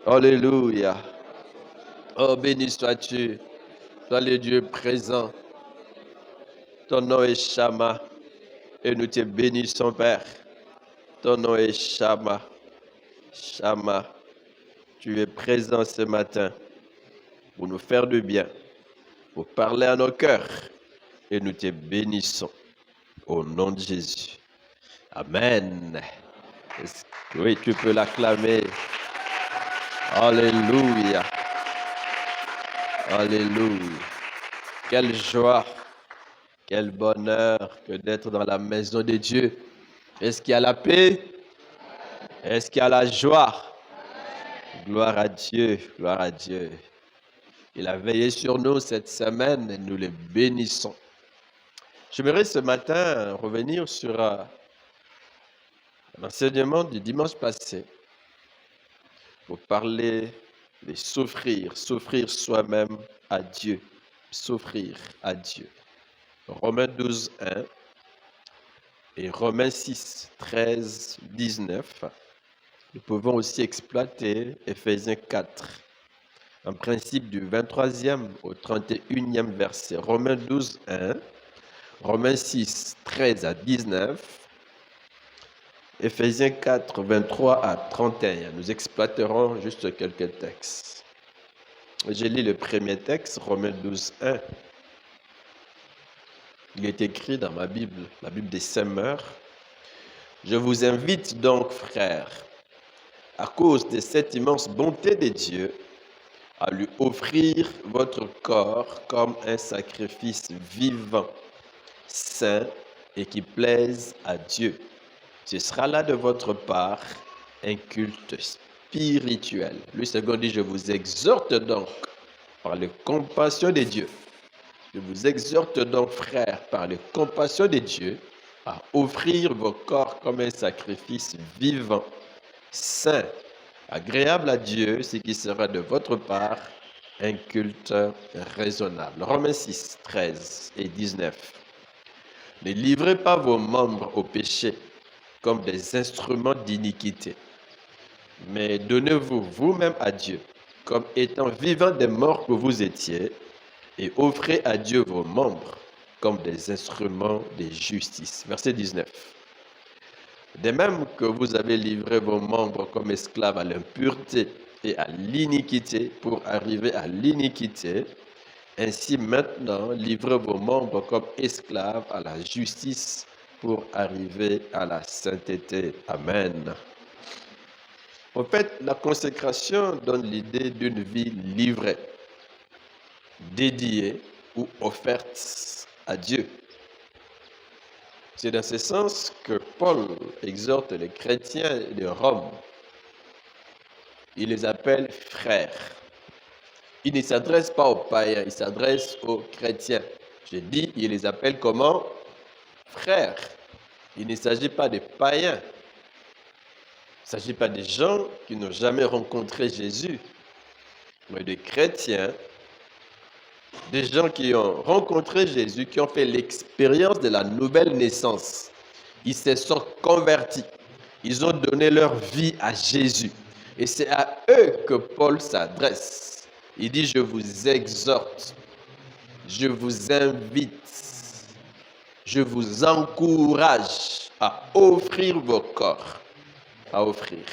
Alléluia. Oh, béni sois-tu. Toi le Dieu présent. Ton nom est Shama. Et nous te bénissons, Père. Ton nom est Shama. Shama. Tu es présent ce matin pour nous faire du bien, pour parler à nos cœurs. Et nous te bénissons au nom de Jésus. Amen. Oui, tu peux l'acclamer. Alléluia. Alléluia. Quelle joie, quel bonheur que d'être dans la maison de Dieu. Est-ce qu'il y a la paix? Est-ce qu'il y a la joie? Gloire à Dieu, gloire à Dieu. Il a veillé sur nous cette semaine et nous le bénissons. J'aimerais ce matin revenir sur l'enseignement du dimanche passé pour parler de s'offrir soi-même à Dieu, s'offrir à Dieu. Romains 12, 1 et Romains 6, 13, 19. Nous pouvons aussi exploiter Éphésiens 4, un principe du 23e au 31e verset. Romains 12, 1, Romains 6, 13 à 19, Éphésiens 4, 23 à 31. Nous exploiterons juste quelques textes. Je lis le premier texte, Romains 12, 1. Il est écrit dans ma Bible, la Bible des Semeurs. Je vous invite donc, frères, à cause de cette immense bonté de Dieu, à lui offrir votre corps comme un sacrifice vivant, saint et qui plaise à Dieu. Ce sera là de votre part un culte spirituel. Le second dit, je vous exhorte donc par les compassions de Dieu. Je vous exhorte donc, frères, par les compassions de Dieu, à offrir vos corps comme un sacrifice vivant, saint, agréable à Dieu, ce qui sera de votre part un culte raisonnable. Romains 6, 13 et 19. Ne livrez pas vos membres au péché comme des instruments d'iniquité, mais donnez-vous vous-même à Dieu comme étant vivants des morts que vous étiez, et offrez à Dieu vos membres comme des instruments de justice. Verset 19. De même que vous avez livré vos membres comme esclaves à l'impureté et à l'iniquité pour arriver à l'iniquité, ainsi maintenant livrez vos membres comme esclaves à la justice pour arriver à la sainteté. Amen. En fait, la consécration donne l'idée d'une vie livrée, dédiée ou offerte à Dieu. C'est dans ce sens que Paul exhorte les chrétiens de Rome. Il les appelle frères. Il ne s'adresse pas aux païens, il s'adresse aux chrétiens. Je dis, il les appelle comment? Frères. Il ne s'agit pas de païens. Il ne s'agit pas de gens qui n'ont jamais rencontré Jésus, mais de chrétiens, des gens qui ont rencontré Jésus, qui ont fait l'expérience de la nouvelle naissance. Ils se sont convertis. Ils ont donné leur vie à Jésus. Et c'est à eux que Paul s'adresse. Il dit, je vous exhorte, je vous invite, je vous encourage à offrir vos corps. À offrir.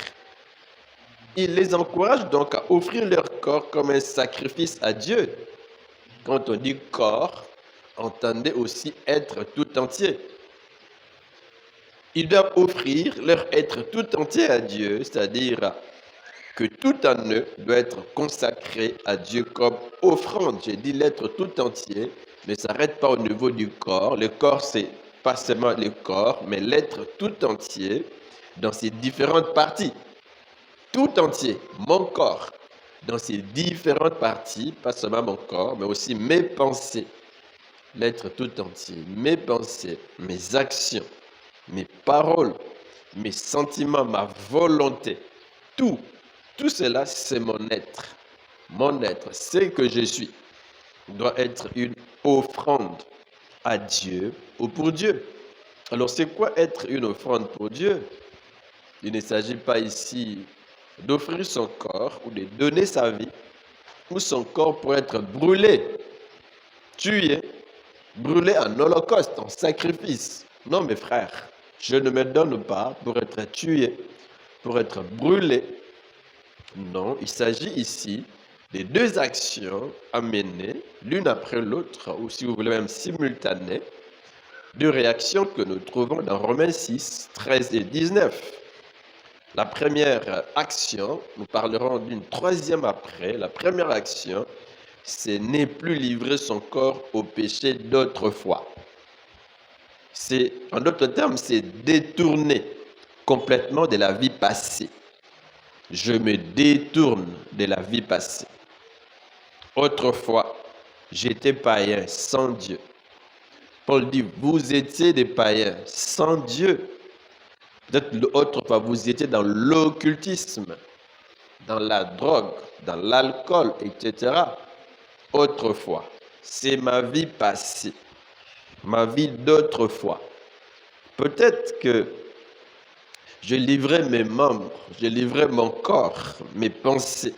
Il les encourage donc à offrir leur corps comme un sacrifice à Dieu. Quand on dit corps, entendez aussi être tout entier. Ils doivent offrir leur être tout entier à Dieu, c'est-à-dire que tout en eux doit être consacré à Dieu comme offrande. J'ai dit l'être tout entier ne s'arrête pas au niveau du corps. Le corps, c'est pas seulement le corps, mais l'être tout entier dans ses différentes parties. Tout entier, mon corps, dans ses différentes parties, pas seulement mon corps, mais aussi mes pensées, l'être tout entier, mes pensées, mes actions, mes paroles, mes sentiments, ma volonté, tout cela, c'est mon être. Mon être, c'est que je suis, doit être une offrande à Dieu ou pour Dieu. Alors, c'est quoi être une offrande pour Dieu? Il ne s'agit pas ici d'offrir son corps ou de donner sa vie, ou son corps pour être brûlé, tué, brûlé en holocauste, en sacrifice. Non, mes frères, je ne me donne pas pour être tué, pour être brûlé. Non, il s'agit ici des deux actions à mener l'une après l'autre, ou si vous voulez même simultanées, deux réactions que nous trouvons dans Romains 6, 13 et 19. La première action, nous parlerons d'une troisième après. La première action, c'est ne plus livrer son corps au péché d'autrefois. En d'autres termes, c'est détourner complètement de la vie passée. Je me détourne de la vie passée. Autrefois, j'étais païen sans Dieu. Paul dit, vous étiez des païens sans Dieu. Peut-être autrefois, vous étiez dans l'occultisme, dans la drogue, dans l'alcool, etc. Autrefois, c'est ma vie passée, ma vie d'autrefois. Peut-être que je livrais mes membres, je livrais mon corps, mes pensées,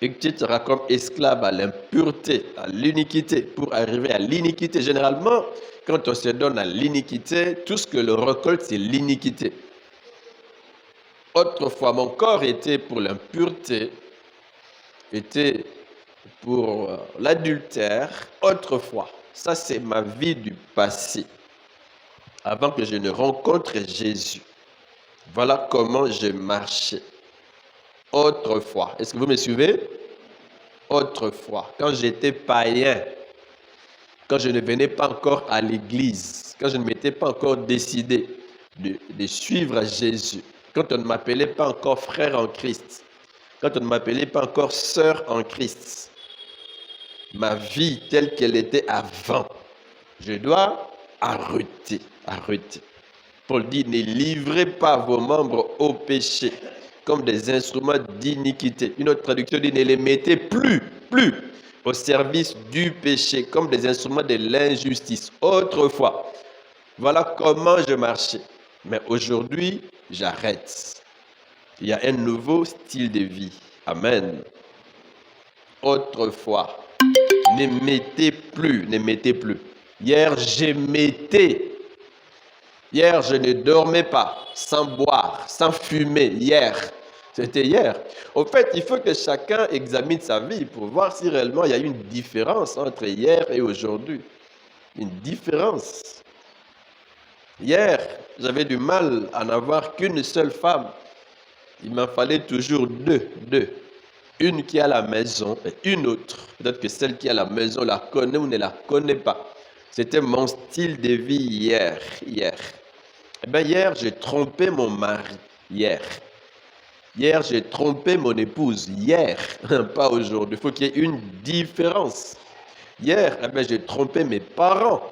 etc. comme esclave à l'impureté, à l'iniquité, pour arriver à l'iniquité. Généralement, quand on se donne à l'iniquité, tout ce que l'on récolte, c'est l'iniquité. Autrefois, mon corps était pour l'impureté, était pour l'adultère. Autrefois, ça c'est ma vie du passé, avant que je ne rencontre Jésus. Voilà comment je marchais. Autrefois, est-ce que vous me suivez? Autrefois, quand j'étais païen, quand je ne venais pas encore à l'église, quand je ne m'étais pas encore décidé de suivre Jésus, quand on ne m'appelait pas encore frère en Christ, quand on ne m'appelait pas encore sœur en Christ, ma vie telle qu'elle était avant, je dois arrêter. Paul dit, ne livrez pas vos membres au péché comme des instruments d'iniquité. Une autre traduction dit, ne les mettez plus au service du péché comme des instruments de l'injustice. Autrefois, voilà comment je marchais. Mais aujourd'hui, j'arrête. Il y a un nouveau style de vie. Amen. Autrefois, ne mettez plus. Hier, Hier, je ne dormais pas, sans boire, sans fumer. Hier, c'était hier. Au fait, il faut que chacun examine sa vie pour voir si réellement il y a une différence entre hier et aujourd'hui. Une différence. Hier, j'avais du mal à n'avoir qu'une seule femme. Il m'en fallait toujours deux. Une qui est à la maison et une autre. Peut-être que celle qui est à la maison la connaît ou ne la connaît pas. C'était mon style de vie hier. Eh bien, hier, j'ai trompé mon mari. Hier, j'ai trompé mon épouse. Hier, pas aujourd'hui. Il faut qu'il y ait une différence. Hier, eh bien, j'ai trompé mes parents.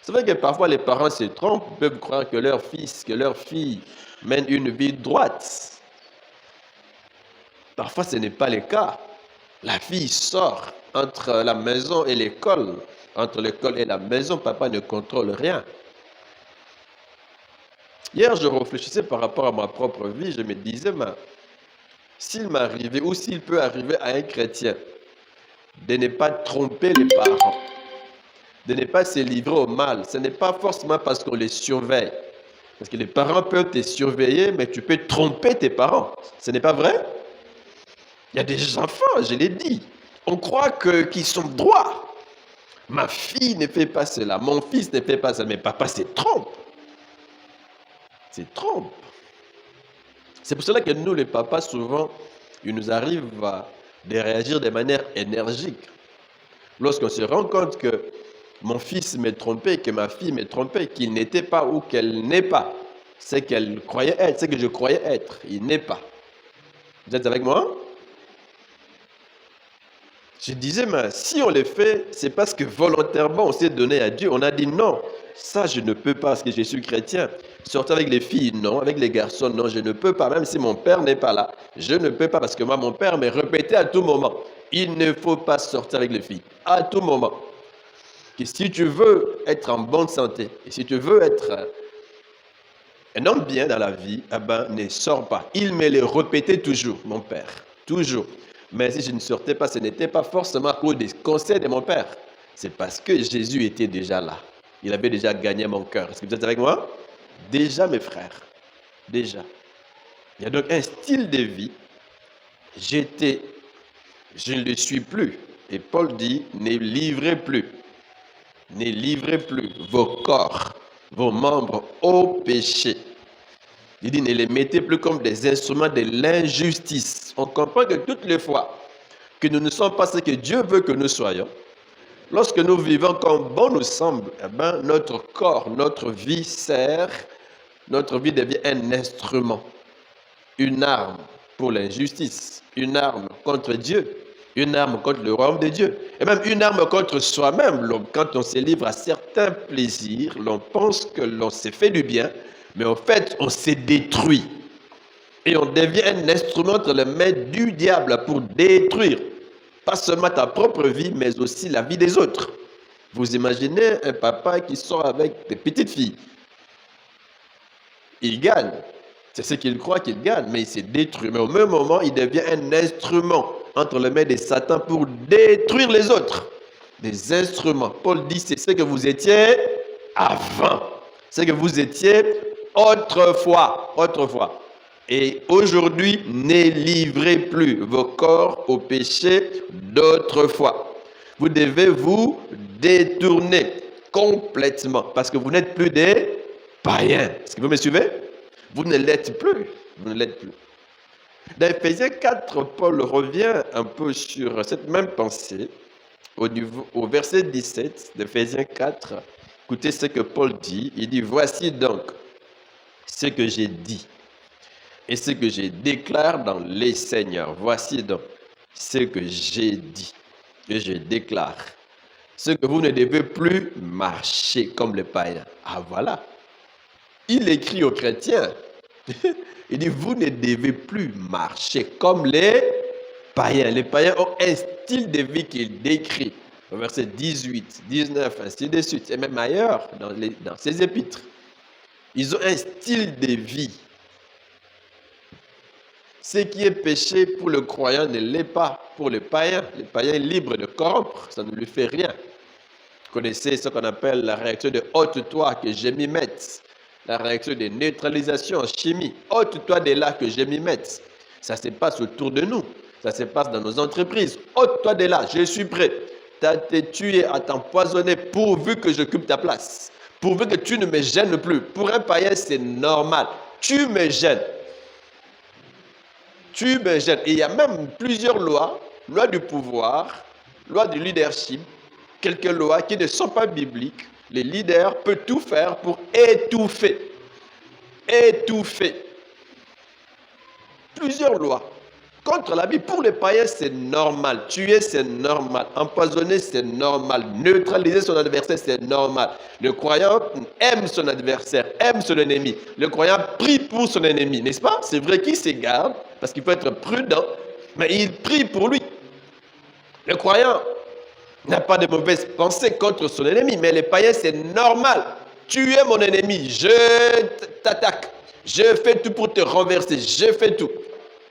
C'est vrai que parfois les parents se trompent, peuvent croire que leur fils, que leur fille mènent une vie droite. Parfois, ce n'est pas le cas. La fille sort entre la maison et l'école. Entre l'école et la maison, papa ne contrôle rien. Hier, je réfléchissais par rapport à ma propre vie. Je me disais, s'il m'arrivait ou s'il peut arriver à un chrétien de ne pas tromper les parents, de ne pas se livrer au mal, ce n'est pas forcément parce qu'on les surveille. Parce que les parents peuvent te surveiller, mais tu peux tromper tes parents. Ce n'est pas vrai? Il y a des enfants, je l'ai dit. On croit qu'ils sont droits. Ma fille ne fait pas cela, mon fils ne fait pas cela, mais papa se trompe. C'est pour cela que nous, les papas, souvent, il nous arrive de réagir de manière énergique. Lorsqu'on se rend compte que mon fils m'est trompé, que ma fille m'est trompée, qu'il n'était pas ou qu'elle n'est pas ce qu'elle croyait être, ce que je croyais être, il n'est pas. Vous êtes avec moi? Je disais, mais si on le fait, c'est parce que volontairement on s'est donné à Dieu. On a dit non, ça je ne peux pas parce que je suis chrétien. Sortir avec les filles, non. Avec les garçons, non, je ne peux pas. Même si mon père n'est pas là, je ne peux pas parce que moi, mon père me répétait à tout moment. Il ne faut pas sortir avec les filles. À tout moment. Que si tu veux être en bonne santé, et si tu veux être Un homme bien dans la vie, ne sort pas. Il me le répétait toujours, mon père. Toujours. Mais si je ne sortais pas, ce n'était pas forcément à cause des conseils de mon père. C'est parce que Jésus était déjà là. Il avait déjà gagné mon cœur. Est-ce que vous êtes avec moi? Déjà, mes frères. Déjà. Il y a donc un style de vie. Je ne le suis plus. Et Paul dit, ne livrez plus. Ne livrez plus vos corps, vos membres au péché. Il dit, ne les mettez plus comme des instruments de l'injustice. On comprend que toutes les fois que nous ne sommes pas ce que Dieu veut que nous soyons, lorsque nous vivons comme bon nous semble, notre corps, notre vie sert, notre vie devient un instrument, une arme pour l'injustice, une arme contre Dieu, une arme contre le royaume de Dieu, et même une arme contre soi-même. Quand on se livre à certains plaisirs, l'on pense que l'on s'est fait du bien, mais en fait, on s'est détruit. Et on devient un instrument entre les mains du diable pour détruire, pas seulement ta propre vie, mais aussi la vie des autres. Vous imaginez un papa qui sort avec des petites filles. Il gagne. C'est ce qu'il croit qu'il gagne, mais il s'est détruit. Mais au même moment, il devient un instrument entre les mains de Satan pour détruire les autres. Des instruments. Paul dit, c'est ce que vous étiez avant. C'est ce que vous étiez autrefois. Autrefois. Et aujourd'hui, ne livrez plus vos corps au péché d'autrefois. Vous devez vous détourner complètement parce que vous n'êtes plus des païens. Est-ce que vous me suivez? Vous ne l'êtes plus. Vous ne l'êtes plus. Dans Ephésiens 4, Paul revient un peu sur cette même pensée au verset 17 d'Ephésiens 4. Écoutez ce que Paul dit. Il dit, voici donc ce que j'ai dit et ce que je déclare dans les Seigneurs. Voici donc ce que j'ai dit et je déclare. Ce que vous ne devez plus marcher comme les païens. Ah voilà. Il écrit aux chrétiens. Il dit, vous ne devez plus marcher comme les païens. Les païens ont un style de vie qu'il décrit. Au verset 18, 19, ainsi de suite. Et même ailleurs, dans ses épîtres. Ils ont un style de vie. Ce qui est péché pour le croyant ne l'est pas pour le païen. Le païen est libre de corrompre, ça ne lui fait rien. Vous connaissez ce qu'on appelle la réaction de ôte-toi que je m'y mette. La réaction de neutralisation en chimie. Ôte-toi de là que je m'y mette. Ça se passe autour de nous. Ça se passe dans nos entreprises. Ôte-toi de là, je suis prêt. À te tuer, à t'empoisonner pourvu que j'occupe ta place. Pourvu que tu ne me gênes plus. Pour un païen, c'est normal. Tu me gênes. Tu me gênes. Et il y a même plusieurs lois, loi du pouvoir, loi du leadership, quelques lois qui ne sont pas bibliques. Les leaders peuvent tout faire pour étouffer. Étouffer. Plusieurs lois. Contre la vie, pour les païens, c'est normal. Tuer, c'est normal. Empoisonner, c'est normal. Neutraliser son adversaire, c'est normal. Le croyant aime son adversaire, aime son ennemi. Le croyant prie pour son ennemi, n'est-ce pas? C'est vrai qu'il s'égare, parce qu'il faut être prudent, mais il prie pour lui. Le croyant n'a pas de mauvaises pensées contre son ennemi, mais les païens, c'est normal. Tu es mon ennemi, je t'attaque. Je fais tout pour te renverser, je fais tout.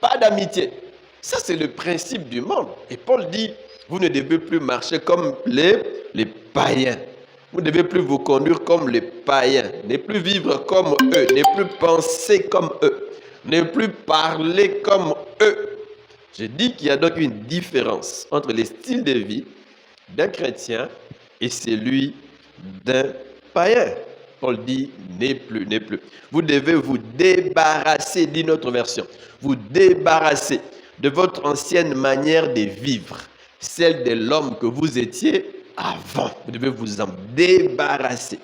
Pas d'amitié. Ça, c'est le principe du monde. Et Paul dit, vous ne devez plus marcher comme les païens. Vous ne devez plus vous conduire comme les païens. Ne plus vivre comme eux. Ne plus penser comme eux. Ne plus parler comme eux. Je dis qu'il y a donc une différence entre le style de vie d'un chrétien et celui d'un païen. Paul dit, n'est plus. Vous devez vous débarrasser, dit notre version, vous débarrasser de votre ancienne manière de vivre, celle de l'homme que vous étiez avant. Vous devez vous en débarrasser.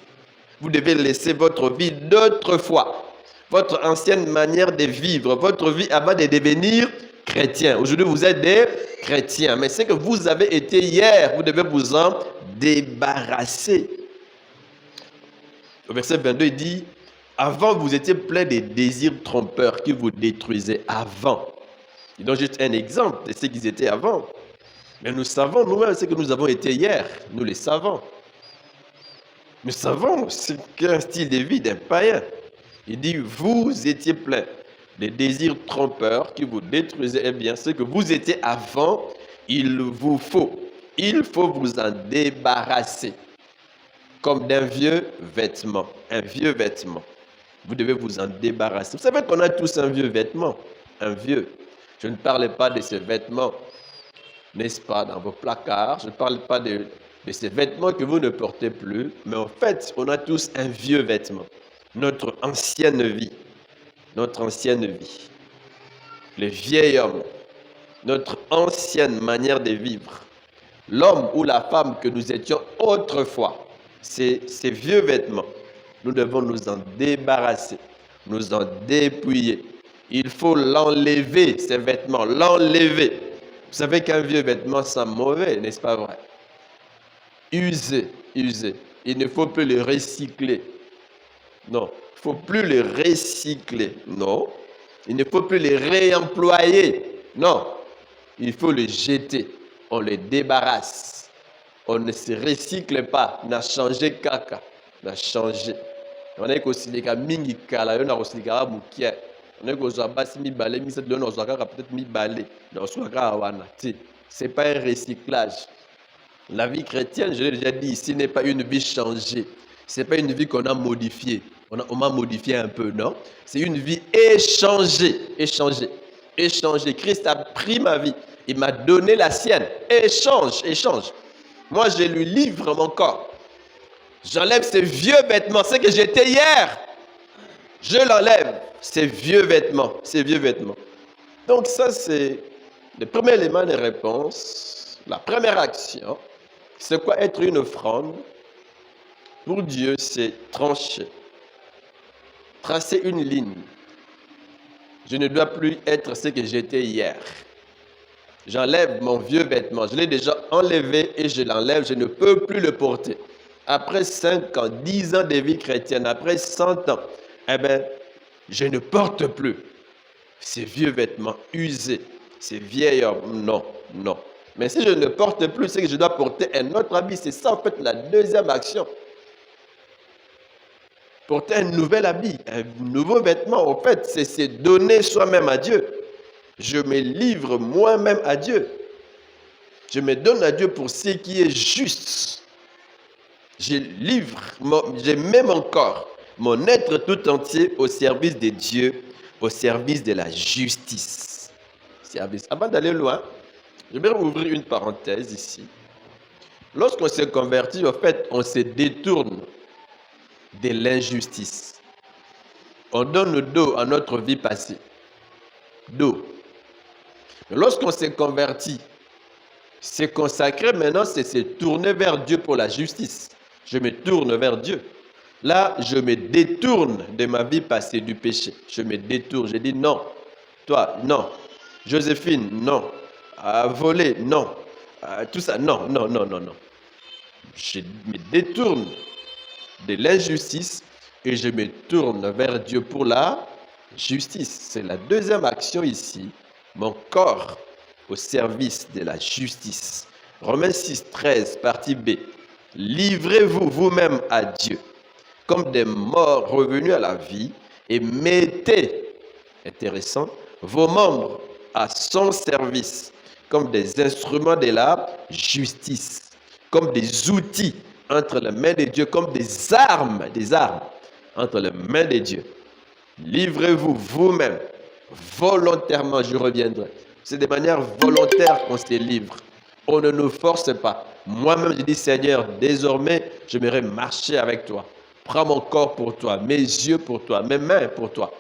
Vous devez laisser votre vie d'autrefois, votre ancienne manière de vivre, votre vie avant de devenir chrétien. Aujourd'hui, vous êtes des chrétiens, mais ce que vous avez été hier, vous devez vous en débarrasser. Au verset 22, il dit, avant, vous étiez plein de désirs trompeurs qui vous détruisaient avant. Il donne juste un exemple de ce qu'ils étaient avant. Mais nous savons nous-mêmes ce que nous avons été hier. Nous le savons. Nous savons ce qu'est un style de vie d'un païen. Il dit, vous étiez plein des désirs trompeurs qui vous détruisaient. Eh bien, ce que vous étiez avant, il faut vous en débarrasser. Comme d'un vieux vêtement, un vieux vêtement. Vous devez vous en débarrasser. Vous savez qu'on a tous un vieux vêtement, un vieux. Je ne parle pas de ces vêtements, n'est-ce pas, dans vos placards. Je ne parle pas de ces vêtements que vous ne portez plus. Mais en fait, on a tous un vieux vêtement. Notre ancienne vie. Notre ancienne vie. Le vieil homme. Notre ancienne manière de vivre. L'homme ou la femme que nous étions autrefois. Ces vieux vêtements, nous devons nous en débarrasser, nous en dépouiller. Il faut l'enlever, ces vêtements, l'enlever. Vous savez qu'un vieux vêtement sent mauvais, n'est-ce pas vrai? Usé, usé. Il ne faut plus le recycler. Non, il ne faut plus le recycler. Non, il ne faut plus le réemployer. Non, il faut le jeter. On le débarrasse. On ne se recycle pas. On a changé kaka. On a changé. On a kosilika mingi kala. On a kosilika mukia. On a kozwa basi mi balé. Mi set on a peut-être mi balé. On a wana. C'est pas un recyclage. La vie chrétienne, je l'ai déjà dit, ici n'est pas une vie changée. C'est pas une vie qu'on a modifiée. On m'a modifié un peu, non? C'est une vie échangée. Échangée. Échangée. Christ a pris ma vie. Il m'a donné la sienne. Échange, échange. Moi, je lui livre mon corps. J'enlève ces vieux vêtements. C'est que j'étais hier. Je l'enlève. Ces vieux vêtements. Ces vieux vêtements. Donc ça, c'est le premier élément de réponse. La première action. C'est quoi être une offrande? Pour Dieu, c'est trancher. Tracer une ligne. Je ne dois plus être ce que j'étais hier. J'enlève mon vieux vêtement. Je l'ai déjà enlevé et je l'enlève. Je ne peux plus le porter. Après 5 ans, 10 ans de vie chrétienne, après 100 ans, eh bien, je ne porte plus ces vieux vêtements usés, ces vieils hommes. Non, non. Mais si je ne porte plus, c'est que je dois porter un autre habit. C'est ça, en fait, la deuxième action. Porter un nouvel habit, un nouveau vêtement, en fait, c'est se donner soi-même à Dieu. Je me livre moi-même à Dieu. Je me donne à Dieu pour ce qui est juste. Je mets mon corps, mon être tout entier au service de Dieu, au service de la justice. Service. Avant d'aller loin, je vais ouvrir une parenthèse ici. Lorsqu'on se convertit, en fait, on se détourne de l'injustice. On donne le dos à notre vie passée. Dos. Mais lorsqu'on s'est converti, se consacrer maintenant, c'est se tourner vers Dieu pour la justice. Je me tourne vers Dieu. Là, je me détourne de ma vie passée du péché. Je me détourne. Je dis non. Toi, non. Joséphine, non. Voler, non. Tout ça, non, non, non, non, non. Je me détourne de l'injustice et je me tourne vers Dieu pour la justice. C'est la deuxième action ici. Mon corps au service de la justice. Romains 6, 13, partie B. Livrez-vous vous-même à Dieu comme des morts revenus à la vie et mettez, intéressant, vos membres à son service comme des instruments de la justice, comme des outils entre les mains de Dieu, comme des armes entre les mains de Dieu. Livrez-vous vous-même, volontairement, je reviendrai. C'est de manière volontaire qu'on se livre. On ne nous force pas. Moi-même, je dis, Seigneur, désormais, j'aimerais marcher avec toi. Prends mon corps pour toi, mes yeux pour toi, mes mains pour toi,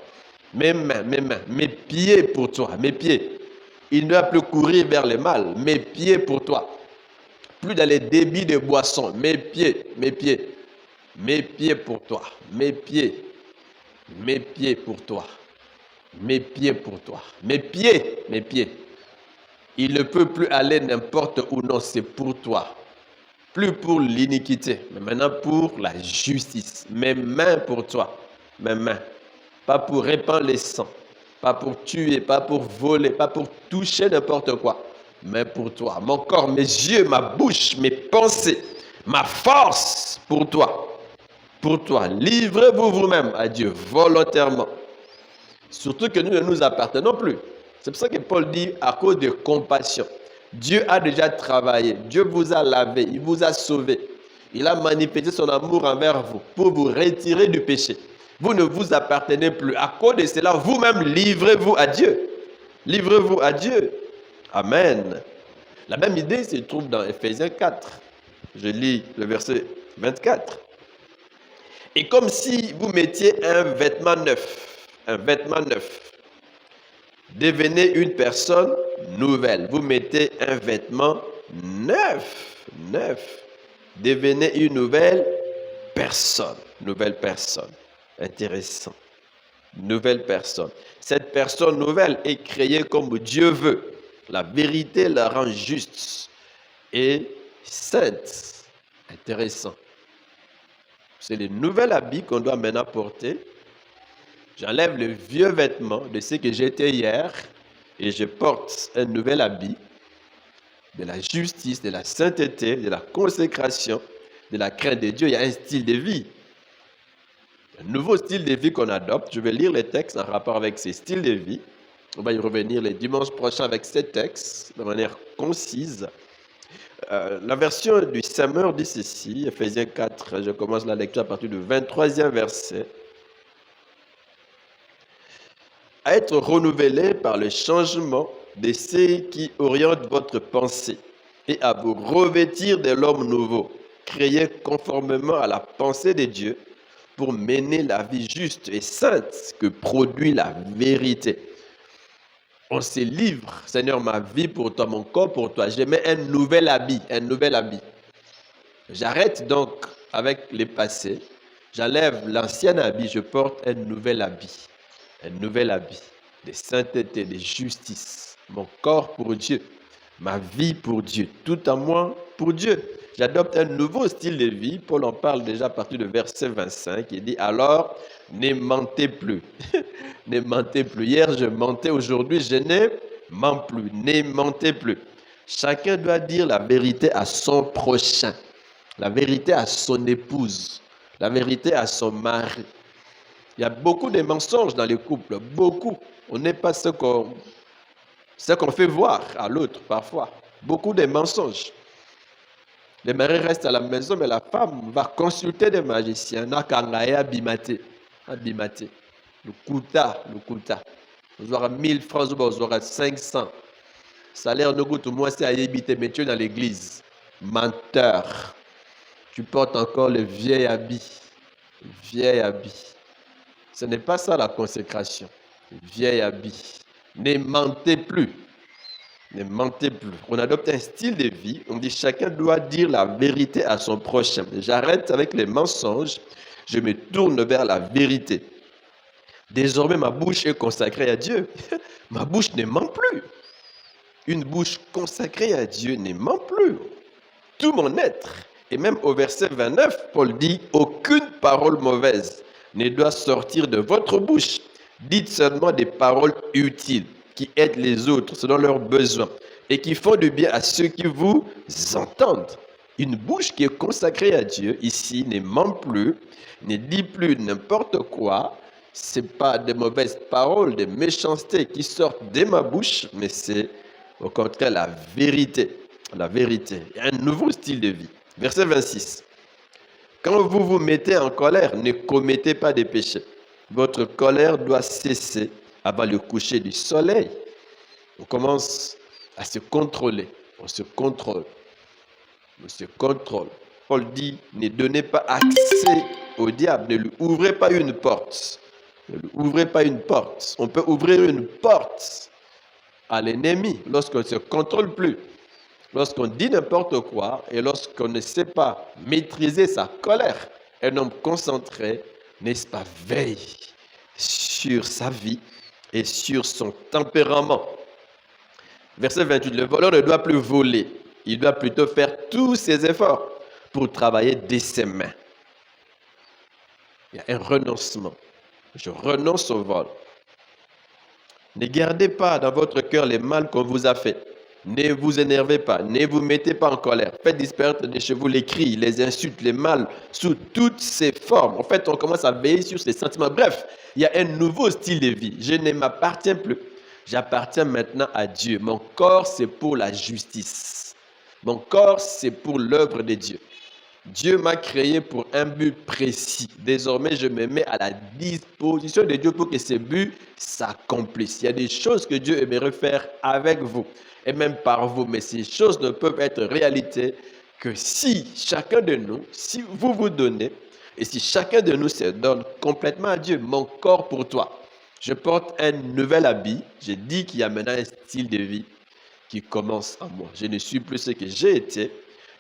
mes mains, mes pieds pour toi, mes pieds. Il ne doit plus courir vers le mal, mes pieds pour toi. Plus dans les débits de boissons, mes pieds pour toi, mes pieds pour toi, mes pieds pour toi, mes pieds. Il ne peut plus aller n'importe où, non, c'est pour toi. Plus pour l'iniquité, mais maintenant pour la justice. Mes mains pour toi, mes mains. Pas pour répandre les sangs, pas pour tuer, pas pour voler, pas pour toucher n'importe quoi, mais pour toi. Mon corps, mes yeux, ma bouche, mes pensées, ma force pour toi. pour toi. Livrez-vous vous-même à Dieu volontairement. Surtout que nous ne nous appartenons plus. C'est pour ça que Paul dit à cause de compassion. Dieu a déjà travaillé. Dieu vous a lavé. Il vous a sauvé. Il a manifesté son amour envers vous pour vous retirer du péché. Vous ne vous appartenez plus. À cause de cela, vous-même, livrez-vous à Dieu. Livrez-vous à Dieu. Amen. La même idée se trouve dans Ephésiens 4. Je lis le verset 24. Et comme si vous mettiez un vêtement neuf, devenez une personne nouvelle. Vous mettez un vêtement neuf. Devenez une nouvelle personne. Intéressant. Nouvelle personne. Cette personne nouvelle est créée comme Dieu veut. La vérité la rend juste et sainte. Intéressant. C'est le nouvel habit qu'on doit maintenant porter. J'enlève le vieux vêtement de ce que j'étais hier et je porte un nouvel habit de la justice, de la sainteté, de la consécration, de la crainte de Dieu. Il y a un style de vie. Un nouveau style de vie qu'on adopte. Je vais lire les textes en rapport avec ces styles de vie. On va y revenir les dimanches prochains avec ces textes de manière concise. La version du Semeur dit ceci, Ephésiens 4, je commence la lecture à partir du 23e verset. À être renouvelé par le changement de ce qui oriente votre pensée et à vous revêtir de l'homme nouveau, créé conformément à la pensée de Dieu pour mener la vie juste et sainte que produit la vérité. On se livre, Seigneur, ma vie pour toi, mon corps pour toi. Je mets un nouvel habit. J'arrête donc avec les passés. J'enlève l'ancien habit, je porte un nouvel habit. Un nouvel habit de sainteté, de justice. Mon corps pour Dieu, ma vie pour Dieu, tout en moi pour Dieu. J'adopte un nouveau style de vie. Paul en parle déjà à partir du verset 25. Il dit alors, ne mentez plus. Ne mentez plus. Hier, je mentais. Aujourd'hui, je ne mens plus. Ne mentez plus. Chacun doit dire la vérité à son prochain. La vérité à son épouse. La vérité à son mari. Il y a beaucoup de mensonges dans les couples. Beaucoup. On n'est pas ce qu'on fait voir à l'autre parfois. Beaucoup de mensonges. Le mari reste à la maison, mais la femme va consulter des magiciens. Abimate. Le kuta. Vous aurez 1000 francs, vous aurez 500. Salaire de goût, moi, c'est à éviter, mais tu es dans l'église. Menteur. Tu portes encore le vieil habit. Ce n'est pas ça la consécration. Le vieil habit. Ne mentez plus. On adopte un style de vie. On dit chacun doit dire la vérité à son prochain. J'arrête avec les mensonges. Je me tourne vers la vérité. Désormais, ma bouche est consacrée à Dieu. Ma bouche ne ment plus. Une bouche consacrée à Dieu ne ment plus. Tout mon être. Et même au verset 29, Paul dit « Aucune parole mauvaise ne doit sortir de votre bouche. Dites seulement des paroles utiles qui aident les autres selon leurs besoins et qui font du bien à ceux qui vous entendent. » Une bouche qui est consacrée à Dieu, ici, ne ment plus, ne dit plus n'importe quoi. Ce n'est pas de mauvaises paroles, de méchanceté qui sortent de ma bouche, mais c'est au contraire la vérité. La vérité. Il y a un nouveau style de vie. Verset 26. Quand vous vous mettez en colère, ne commettez pas de péché. Votre colère doit cesser avant le coucher du soleil. On commence à se contrôler. On se contrôle. Paul dit, ne donnez pas accès au diable. Ne lui ouvrez pas une porte. On peut ouvrir une porte à l'ennemi lorsqu'on ne se contrôle plus. Lorsqu'on dit n'importe quoi et lorsqu'on ne sait pas maîtriser sa colère, un homme concentré, n'est-ce pas, veille sur sa vie et sur son tempérament. Verset 28, le voleur ne doit plus voler. Il doit plutôt faire tous ses efforts pour travailler de ses mains. Il y a un renoncement. Je renonce au vol. Ne gardez pas dans votre cœur les mal qu'on vous a fait. Ne vous énervez pas, ne vous mettez pas en colère. Faites disparaître de chez vous les cris, les insultes, les mal, sous toutes ces formes. En fait, on commence à veiller sur ces sentiments. Bref, il y a un nouveau style de vie. Je ne m'appartiens plus. J'appartiens maintenant à Dieu. Mon corps, c'est pour la justice. Mon corps, c'est pour l'œuvre de Dieu. Dieu m'a créé pour un but précis. Désormais, je me mets à la disposition de Dieu pour que ce but s'accomplisse. Il y a des choses que Dieu aimerait faire avec vous et même par vous, mais ces choses ne peuvent être réalité que si chacun de nous, si vous vous donnez et si chacun de nous se donne complètement à Dieu. Mon corps pour toi. Je porte un nouvel habit. Je dis qu'il y a maintenant un style de vie qui commence en moi. Je ne suis plus ce que j'ai été.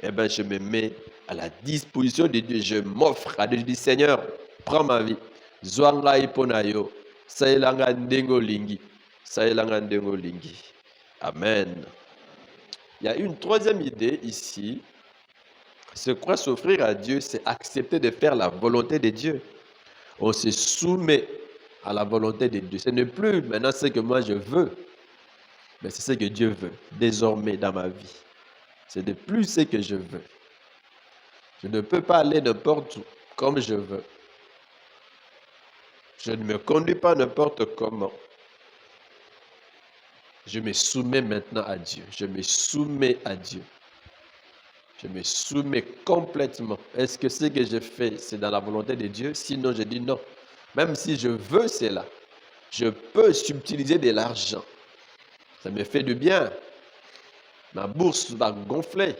Eh bien, je me mets à la disposition de Dieu. Je m'offre à Dieu. Je dis, Seigneur, prends ma vie. Zwanga iponayo. Saelanga ndengo lingi. Saelanga ndengo lingi. Amen. Il y a une troisième idée ici. Se croire s'offrir à Dieu, c'est accepter de faire la volonté de Dieu. On se soumet à la volonté de Dieu. Ce n'est plus maintenant ce que moi je veux, mais c'est ce que Dieu veut désormais dans ma vie. Ce n'est plus ce que je veux. Je ne peux pas aller n'importe où comme je veux. Je ne me conduis pas n'importe comment. Je me soumets maintenant à Dieu. Je me soumets à Dieu. Je me soumets complètement. Est-ce que ce que je fais, c'est dans la volonté de Dieu? Sinon, je dis non. Même si je veux cela, je peux subtiliser de l'argent. Ça me fait du bien. Ma bourse va gonfler.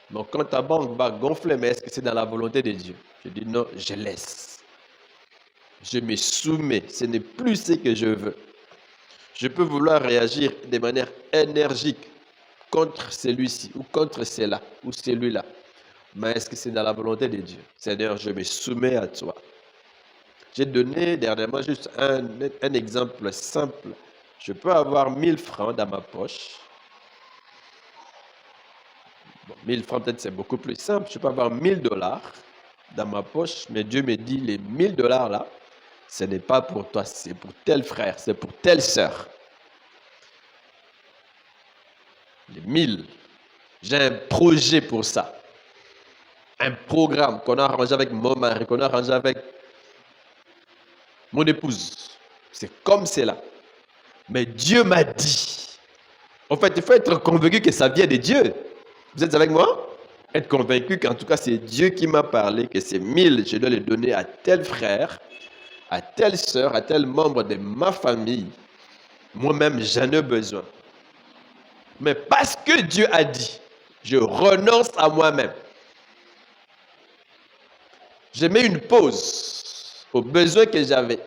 Mon compte à banque va gonfler, mais est-ce que c'est dans la volonté de Dieu? Je dis non, je laisse. Je me soumets. Ce n'est plus ce que je veux. Je peux vouloir réagir de manière énergique contre celui-ci ou contre cela ou celui-là. Mais est-ce que c'est dans la volonté de Dieu? Seigneur, je me soumets à toi. J'ai donné dernièrement juste un exemple simple. Je peux avoir 1000 francs dans ma poche. Bon, 1000 francs, peut-être c'est beaucoup plus simple. Je peux avoir 1000 dollars dans ma poche, mais Dieu me dit, les 1000 dollars là, ce n'est pas pour toi, c'est pour tel frère, c'est pour telle sœur. Les 1000. J'ai un projet pour ça. Un programme qu'on a arrangé avec mon mari, qu'on a arrangé avec mon épouse. C'est comme cela. Mais Dieu m'a dit. En fait, il faut être convaincu que ça vient de Dieu. Vous êtes avec moi? Être convaincu qu'en tout cas, c'est Dieu qui m'a parlé, que ces 1000, je dois les donner à tel frère, à telle sœur, à tel membre de ma famille. Moi-même, j'en ai besoin. Mais parce que Dieu a dit, je renonce à moi-même. Je mets une pause aux besoins que j'avais,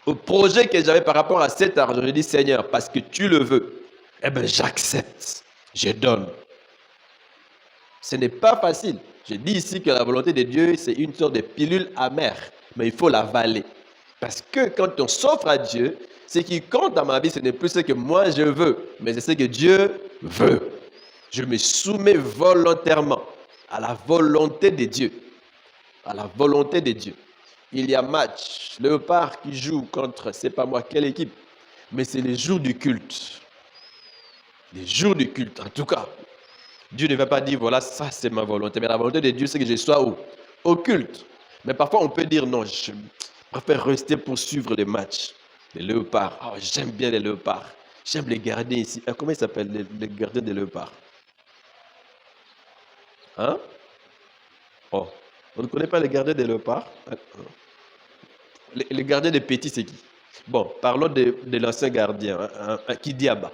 au projet que j'avais par rapport à cet argent. Je dis, Seigneur, parce que tu le veux, eh bien, j'accepte, je donne. Ce n'est pas facile. Je dis ici que la volonté de Dieu, c'est une sorte de pilule amère, mais il faut l'avaler. Parce que quand on s'offre à Dieu, ce qui compte dans ma vie, ce n'est plus ce que moi je veux, mais c'est ce que Dieu veut. Je me soumets volontairement à la volonté de Dieu. À la volonté de Dieu. Il y a match, Léopard qui joue contre, c'est pas moi quelle équipe, mais c'est les jours du culte. Les jours du culte, en tout cas. Dieu ne va pas dire, voilà, ça c'est ma volonté, mais la volonté de Dieu, c'est que je sois où? Au culte. Mais parfois, on peut dire, non, je préfère rester pour suivre les matchs. Les léopards, oh, j'aime bien les léopards. J'aime les gardiens ici. Comment ils s'appellent, les gardiens des léopards? Hein? Oh. On ne connaît pas les gardiens des léopards? Les gardiens des petits, c'est qui? Bon, parlons de l'ancien gardien, Kidiaba.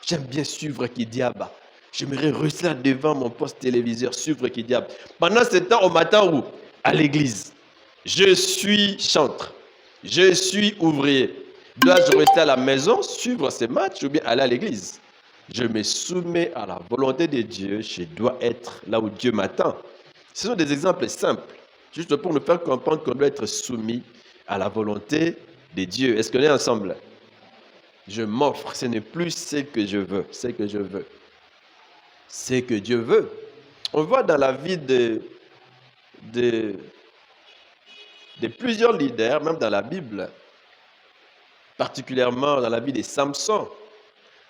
J'aime bien suivre Kidiaba. J'aimerais rester là devant mon poste téléviseur, suivre Kidiaba. Pendant ce temps, au matin, où? À l'église. Je suis chantre. Je suis ouvrier. Dois-je rester à la maison, suivre ces matchs ou bien aller à l'église? Je me soumets à la volonté de Dieu. Je dois être là où Dieu m'attend. Ce sont des exemples simples, juste pour nous faire comprendre qu'on doit être soumis à la volonté de Dieu. Est-ce qu'on est ensemble? Je m'offre, ce n'est plus ce que je veux, ce que je veux. Ce que Dieu veut. On voit dans la vie de plusieurs leaders, même dans la Bible, particulièrement dans la vie de Samson,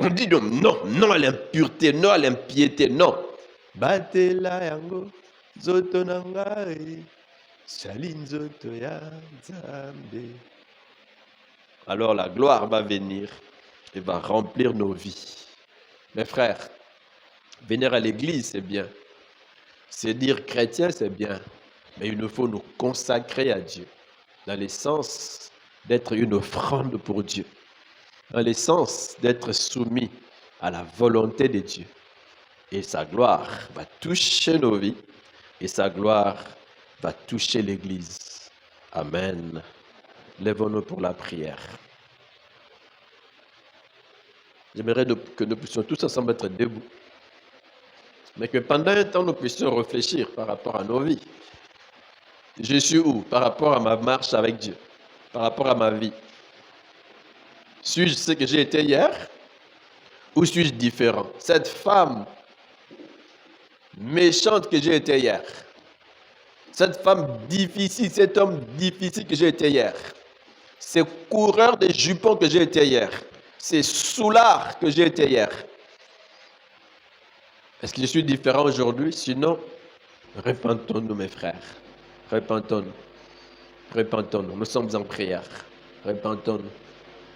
On dit non, non, non à l'impureté, non à l'impiété, non. Batela yango, zoto nangai, sali nzoto ya Nzambe. Alors la gloire va venir et va remplir nos vies. Mes frères, venir à l'église, c'est bien. C'est dire chrétien, c'est bien. Mais il nous faut nous consacrer à Dieu, dans le sens d'être une offrande pour Dieu, dans le sens d'être soumis à la volonté de Dieu. Et sa gloire va toucher nos vies, et sa gloire va toucher l'Église. Amen. Lèvons-nous pour la prière. J'aimerais que nous puissions tous ensemble être debout, mais que pendant un temps, nous puissions réfléchir par rapport à nos vies. Je suis où par rapport à ma marche avec Dieu, par rapport à ma vie? Suis-je ce que j'ai été hier ou suis-je différent? Cette femme méchante que j'ai été hier, cette femme difficile, cet homme difficile que j'ai été hier, ces coureurs de jupons que j'ai été hier, ces soulards que j'ai été hier, est-ce que je suis différent aujourd'hui? Sinon, repentons-nous mes frères, repentons-nous, repentons-nous, nous sommes en prière, repentons-nous.